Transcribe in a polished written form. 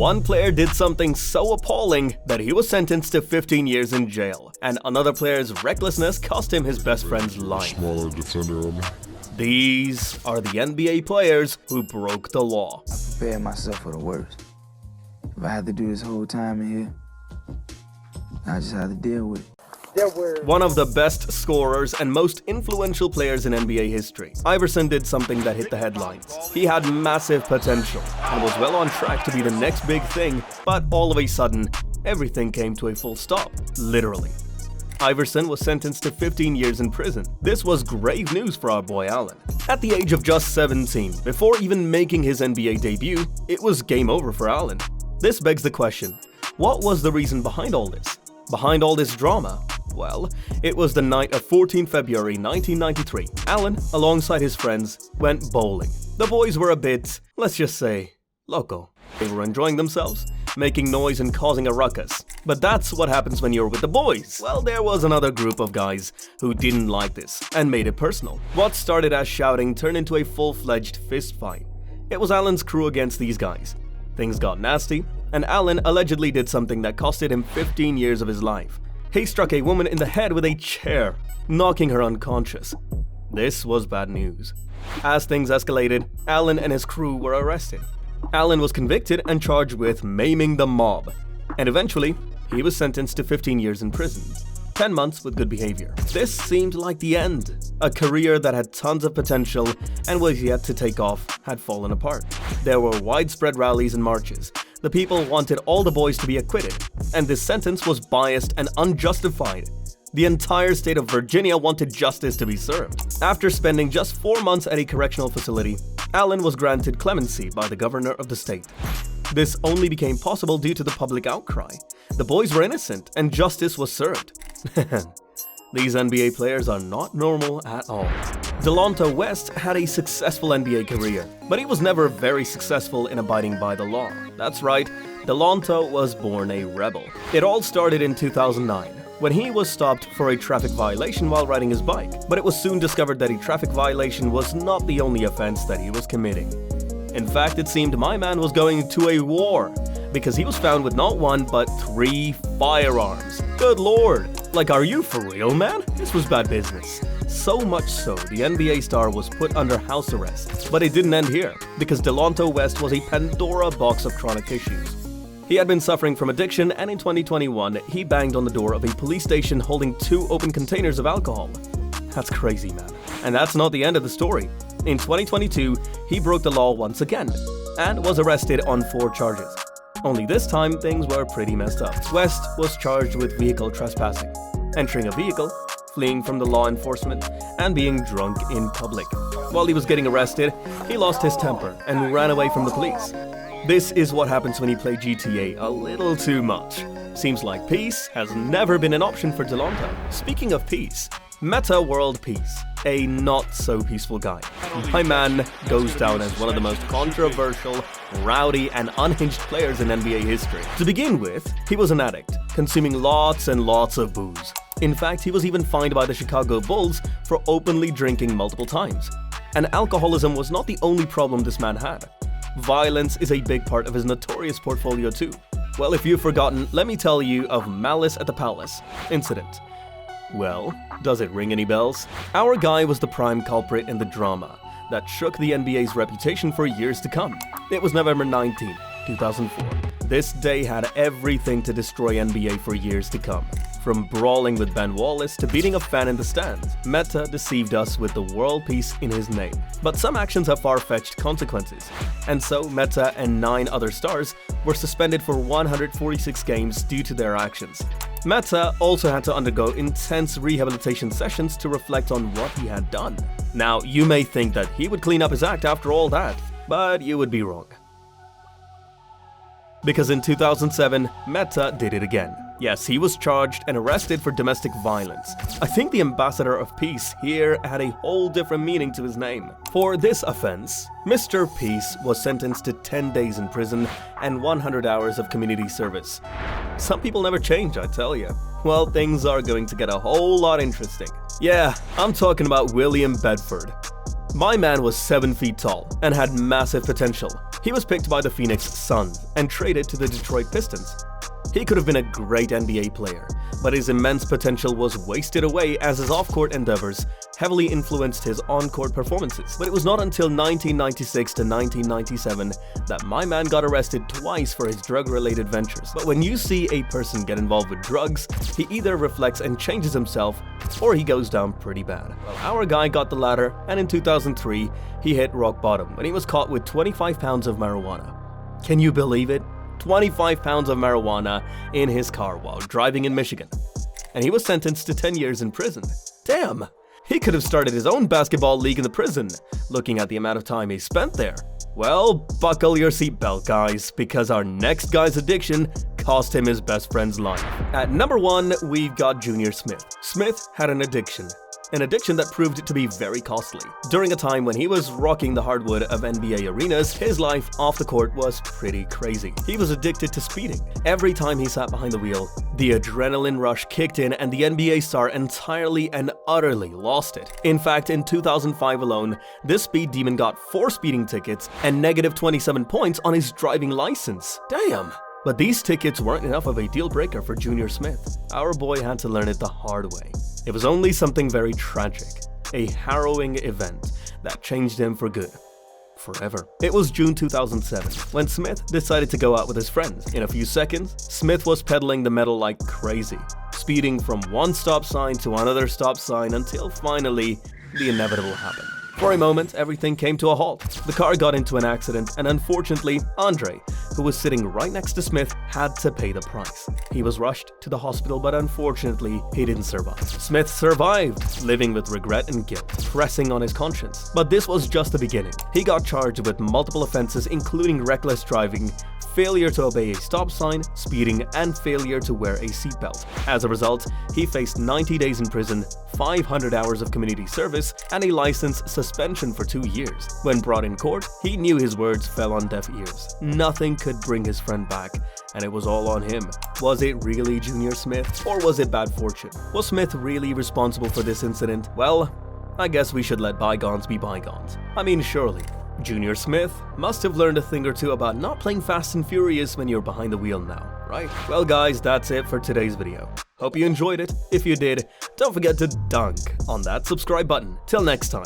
One player did something so appalling that he was sentenced to 15 years in jail, and another player's recklessness cost him his best friend's life. Smaller defender on me. These are the NBA players who broke the law. I prepared myself for the worst. If I had to do this whole time in here, I just had to deal with it. One of the best scorers and most influential players in NBA history, Iverson did something that hit the headlines. He had massive potential and was well on track to be the next big thing, but all of a sudden, everything came to a full stop, literally. Iverson was sentenced to 15 years in prison. This was grave news for our boy Allen. At the age of just 17, before even making his NBA debut, it was game over for Allen. This begs the question, what was the reason behind all this? Behind all this drama? Well, it was the night of 14 February 1993. Allen, alongside his friends, went bowling. The boys were a bit, let's just say, loco. They were enjoying themselves, making noise and causing a ruckus. But that's what happens when you're with the boys. Well, there was another group of guys who didn't like this and made it personal. What started as shouting turned into a full-fledged fist fight. It was Allen's crew against these guys. Things got nasty, and Allen allegedly did something that costed him 15 years of his life. He struck a woman in the head with a chair, knocking her unconscious. This was bad news. As things escalated, Allen and his crew were arrested. Allen was convicted and charged with maiming the mob, and eventually, he was sentenced to 15 years in prison. 10 months with good behavior. This seemed like the end. A career that had tons of potential and was yet to take off had fallen apart. There were widespread rallies and marches. The people wanted all the boys to be acquitted, and this sentence was biased and unjustified. The entire state of Virginia wanted justice to be served. After spending just 4 months at a correctional facility, Allen was granted clemency by the governor of the state. This only became possible due to the public outcry. The boys were innocent, and justice was served. These NBA players are not normal at all. Delonte West had a successful NBA career, but he was never very successful in abiding by the law. That's right, Delonte was born a rebel. It all started in 2009, when he was stopped for a traffic violation while riding his bike. But it was soon discovered that a traffic violation was not the only offense that he was committing. In fact, it seemed my man was going to a war, because he was found with not one, but 3 firearms. Good lord! Like, are you for real, man? This was bad business. So much so, the NBA star was put under house arrest. But it didn't end here, because Delonte West was a Pandora box of chronic issues. He had been suffering from addiction, and in 2021, he banged on the door of a police station holding 2 open containers of alcohol. That's crazy, man. And that's not the end of the story. In 2022, he broke the law once again, and was arrested on 4 charges. Only this time, things were pretty messed up. West was charged with vehicle trespassing, entering a vehicle, fleeing from the law enforcement, and being drunk in public. While he was getting arrested, he lost his temper and ran away from the police. This is what happens when you play GTA a little too much. Seems like peace has never been an option for Delonte. Speaking of peace, Meta World Peace, a not-so-peaceful guy. My man goes down as one of the most controversial, rowdy, and unhinged players in NBA history. To begin with, he was an addict, consuming lots and lots of booze. In fact, he was even fined by the Chicago Bulls for openly drinking multiple times. And alcoholism was not the only problem this man had. Violence is a big part of his notorious portfolio too. Well, if you've forgotten, let me tell you of Malice at the Palace incident. Well, does it ring any bells? Our guy was the prime culprit in the drama that shook the NBA's reputation for years to come. It was November 19, 2004. This day had everything to destroy NBA for years to come. From brawling with Ben Wallace to beating a fan in the stands, Meta deceived us with the world peace in his name. But some actions have far-fetched consequences, and so Meta and 9 other stars were suspended for 146 games due to their actions. Meta also had to undergo intense rehabilitation sessions to reflect on what he had done. Now, you may think that he would clean up his act after all that, but you would be wrong. Because in 2007, Meta did it again. Yes, he was charged and arrested for domestic violence. I think the ambassador of peace here had a whole different meaning to his name. For this offense, Mr. Peace was sentenced to 10 days in prison and 100 hours of community service. Some people never change, I tell you. Well, things are going to get a whole lot interesting. Yeah, I'm talking about William Bedford. My man was 7 feet tall and had massive potential. He was picked by the Phoenix Suns and traded to the Detroit Pistons. He could have been a great NBA player, but his immense potential was wasted away as his off-court endeavors heavily influenced his on-court performances. But it was not until 1996 to 1997 that my man got arrested twice for his drug-related ventures. But when you see a person get involved with drugs, he either reflects and changes himself, or he goes down pretty bad. Well, our guy got the latter, and in 2003, he hit rock bottom when he was caught with 25 pounds of marijuana. Can you believe it? 25 pounds of marijuana in his car while driving in Michigan. And he was sentenced to 10 years in prison. Damn! He could have started his own basketball league in the prison, looking at the amount of time he spent there. Well, buckle your seatbelt, guys, because our next guy's addiction cost him his best friend's life. At number 1, we've got Junior Smith. Smith had an addiction that proved to be very costly. During a time when he was rocking the hardwood of NBA arenas, his life off the court was pretty crazy. He was addicted to speeding. Every time he sat behind the wheel, the adrenaline rush kicked in and the NBA star entirely and utterly lost it. In fact, in 2005 alone, this speed demon got 4 speeding tickets and negative 27 points on his driving license. Damn! But these tickets weren't enough of a deal breaker for Junior Smith. Our boy had to learn it the hard way. It was only something very tragic, a harrowing event that changed him for good. Forever. It was June 2007 when Smith decided to go out with his friends. In a few seconds, Smith was pedaling the metal like crazy, speeding from one stop sign to another stop sign until finally the inevitable happened. For a moment, everything came to a halt. The car got into an accident, and unfortunately, Andre, who was sitting right next to Smith, had to pay the price. He was rushed to the hospital, but unfortunately, he didn't survive. Smith survived, living with regret and guilt, pressing on his conscience. But this was just the beginning. He got charged with multiple offenses, including reckless driving, failure to obey a stop sign, speeding, and failure to wear a seatbelt. As a result, he faced 90 days in prison, 500 hours of community service, and a license suspension for 2 years. When brought in court, he knew his words fell on deaf ears. Nothing could bring his friend back, and it was all on him. Was it really Junior Smith, or was it bad fortune? Was Smith really responsible for this incident? Well, I guess we should let bygones be bygones. I mean, surely Junior Smith must have learned a thing or two about not playing Fast and Furious when you're behind the wheel now, right? Well guys, that's it for today's video. Hope you enjoyed it. If you did, don't forget to dunk on that subscribe button. Till next time.